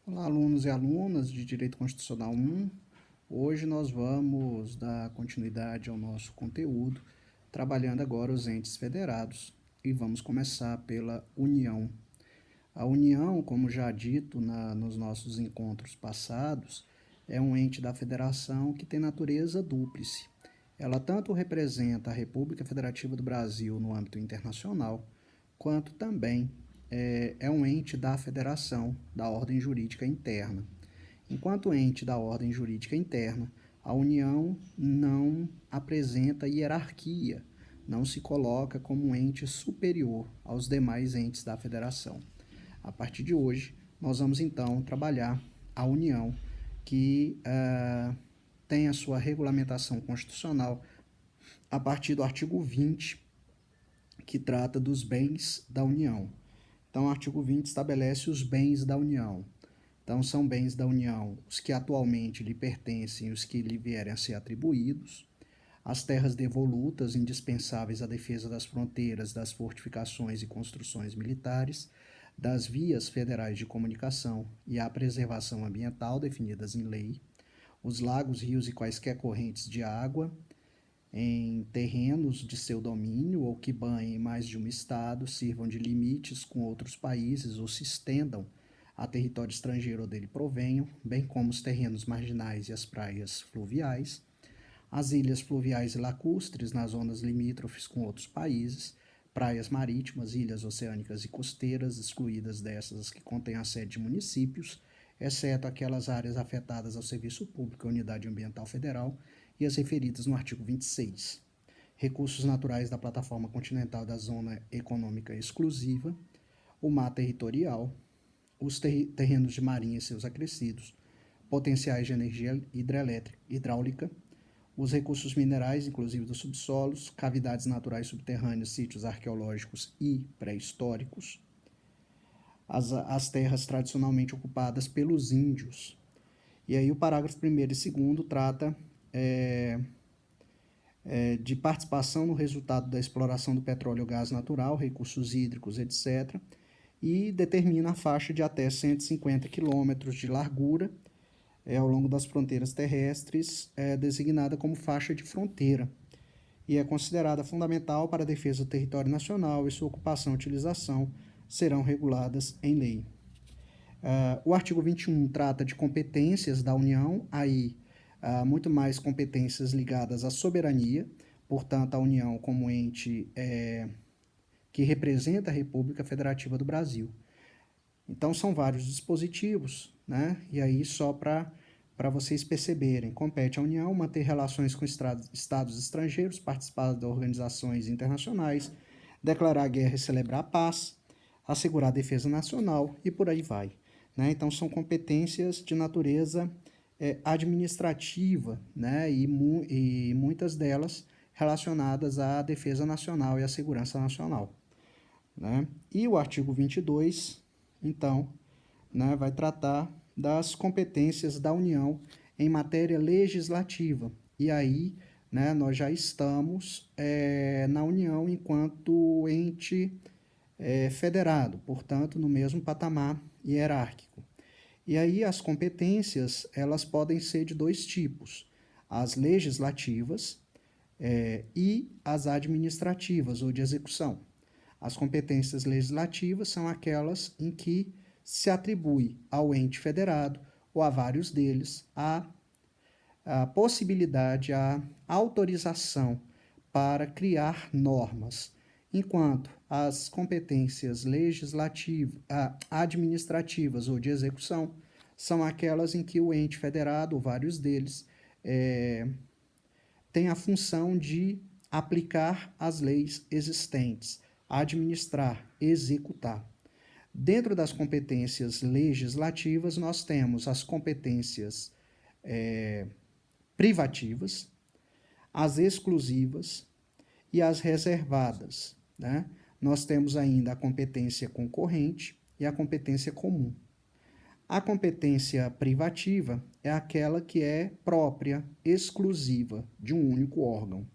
Olá, alunos e alunas de Direito Constitucional 1. Hoje nós vamos dar continuidade ao nosso conteúdo, trabalhando agora os entes federados, e vamos começar pela União. A União, como já dito nos nossos encontros passados, é um ente da federação que tem natureza dúplice. Ela tanto representa a República Federativa do Brasil no âmbito internacional, quanto também é um ente da federação, da ordem jurídica interna. Enquanto ente da ordem jurídica interna, a União não apresenta hierarquia, não se coloca como um ente superior aos demais entes da federação. A partir de hoje, nós vamos então trabalhar a União, que tem a sua regulamentação constitucional a partir do artigo 20, que trata dos bens da União. Então, o artigo 20 estabelece os bens da União. Então, são bens da União os que atualmente lhe pertencem e os que lhe vierem a ser atribuídos, as terras devolutas indispensáveis à defesa das fronteiras, das fortificações e construções militares, das vias federais de comunicação e à preservação ambiental definidas em lei, os lagos, rios e quaisquer correntes de água em terrenos de seu domínio ou que banhem mais de um estado, sirvam de limites com outros países ou se estendam a território estrangeiro ou dele provenham, bem como os terrenos marginais e as praias fluviais, as ilhas fluviais e lacustres nas zonas limítrofes com outros países, praias marítimas, ilhas oceânicas e costeiras, excluídas dessas as que contêm a sede de municípios, exceto aquelas áreas afetadas ao serviço público e à unidade ambiental federal e as referidas no artigo 26. Recursos naturais da plataforma continental da Zona Econômica Exclusiva, o mar territorial, os terrenos de marinha e seus acrescidos, potenciais de energia hidráulica, os recursos minerais, inclusive dos subsolos, cavidades naturais subterrâneas, sítios arqueológicos e pré-históricos, as terras tradicionalmente ocupadas pelos índios. E aí o parágrafo 1º e 2º trata de participação no resultado da exploração do petróleo ou gás natural, recursos hídricos, etc., e determina a faixa de até 150 quilômetros de largura ao longo das fronteiras terrestres, designada como faixa de fronteira, e é considerada fundamental para a defesa do território nacional e sua ocupação e utilização serão reguladas em lei. O artigo 21 trata de competências da União, aí muito mais competências ligadas à soberania, portanto, a União como ente que representa a República Federativa do Brasil. Então, são vários dispositivos, né? E aí, só para vocês perceberem, compete à União manter relações com estados estrangeiros, participar de organizações internacionais, declarar guerra e celebrar a paz, assegurar a defesa nacional e por aí vai. Né? Então, são competências de natureza administrativa, né? E muitas delas relacionadas à defesa nacional e à segurança nacional. Né? E o artigo 22, então, né, vai tratar das competências da União em matéria legislativa. E aí, né, nós já estamos na União enquanto ente federado, portanto, no mesmo patamar hierárquico. E aí as competências, elas podem ser de dois tipos: as legislativas e as administrativas ou de execução. As competências legislativas são aquelas em que se atribui ao ente federado ou a vários deles a possibilidade, a autorização para criar normas, enquanto as competências legislativas, administrativas ou de execução são aquelas em que o ente federado, ou vários deles, tem a função de aplicar as leis existentes, administrar, executar. Dentro das competências legislativas, nós temos as competências privativas, as exclusivas e as reservadas. Né? Nós temos ainda a competência concorrente e a competência comum. A competência privativa é aquela que é própria, exclusiva, de um único órgão.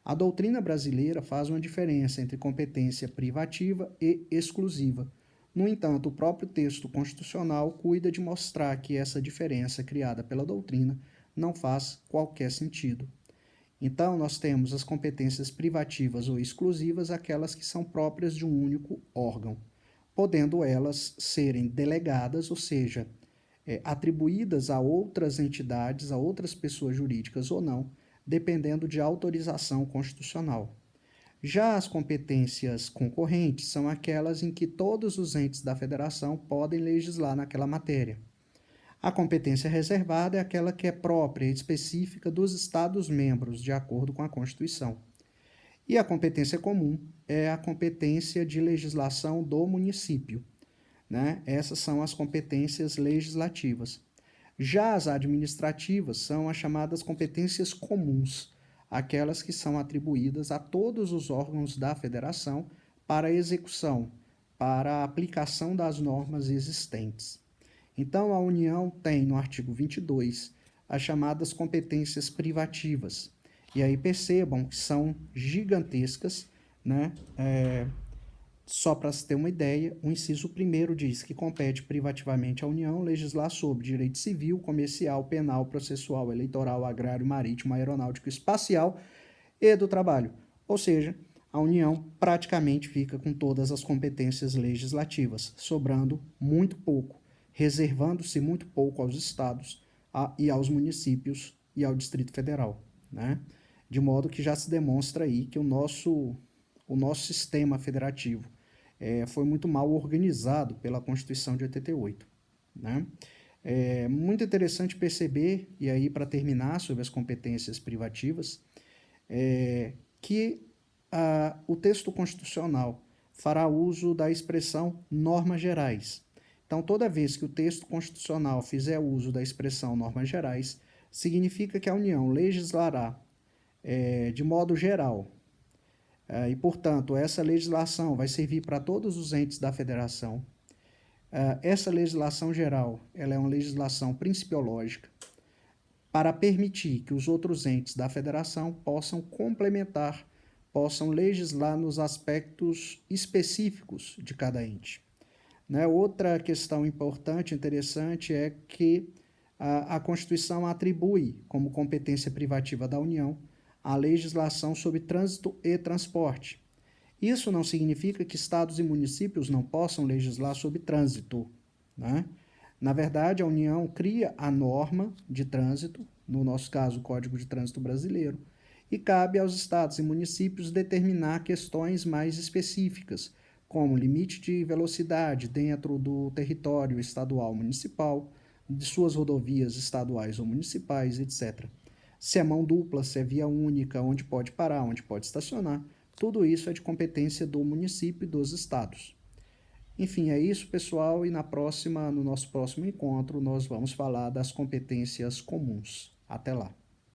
A doutrina brasileira faz uma diferença entre competência privativa e exclusiva, No entanto, o próprio texto constitucional cuida de mostrar que essa diferença criada pela doutrina não faz qualquer sentido. Então, nós temos as competências privativas ou exclusivas, aquelas que são próprias de um único órgão, podendo elas serem delegadas, ou seja, atribuídas a outras entidades, a outras pessoas jurídicas ou não, dependendo de autorização constitucional. Já as competências concorrentes são aquelas em que todos os entes da federação podem legislar naquela matéria. A competência reservada é aquela que é própria e específica dos Estados-membros, de acordo com a Constituição. E a competência comum é a competência de legislação do município, né? Essas são as competências legislativas. Já as administrativas são as chamadas competências comuns, aquelas que são atribuídas a todos os órgãos da federação para a execução, para a aplicação das normas existentes. Então, a União tem, no artigo 22, as chamadas competências privativas. E aí percebam que são gigantescas, né? Só para se ter uma ideia, o inciso 1º diz que compete privativamente à União legislar sobre direito civil, comercial, penal, processual, eleitoral, agrário, marítimo, aeronáutico, espacial e do trabalho. Ou seja, a União praticamente fica com todas as competências legislativas, sobrando muito pouco, reservando-se muito pouco aos estados e aos municípios e ao Distrito Federal, né? De modo que já se demonstra aí que o nosso sistema federativo foi muito mal organizado pela Constituição de 88, né? É muito interessante perceber, e aí para terminar sobre as competências privativas, que o texto constitucional fará uso da expressão normas gerais. Então, toda vez que o texto constitucional fizer uso da expressão normas gerais, significa que a União legislará de modo geral, e, portanto, essa legislação vai servir para todos os entes da federação. Essa legislação geral ela é uma legislação principiológica para permitir que os outros entes da federação possam complementar, possam legislar nos aspectos específicos de cada ente. Né? Outra questão importante, interessante, é que a Constituição atribui como competência privativa da União a legislação sobre trânsito e transporte. Isso não significa que estados e municípios não possam legislar sobre trânsito, né? Na verdade, a União cria a norma de trânsito, no nosso caso, o Código de Trânsito Brasileiro, e cabe aos estados e municípios determinar questões mais específicas, como limite de velocidade dentro do território estadual municipal, de suas rodovias estaduais ou municipais, etc. Se é mão dupla, se é via única, onde pode parar, onde pode estacionar, tudo isso é de competência do município e dos estados. Enfim, é isso, pessoal, e no nosso próximo encontro, nós vamos falar das competências comuns. Até lá.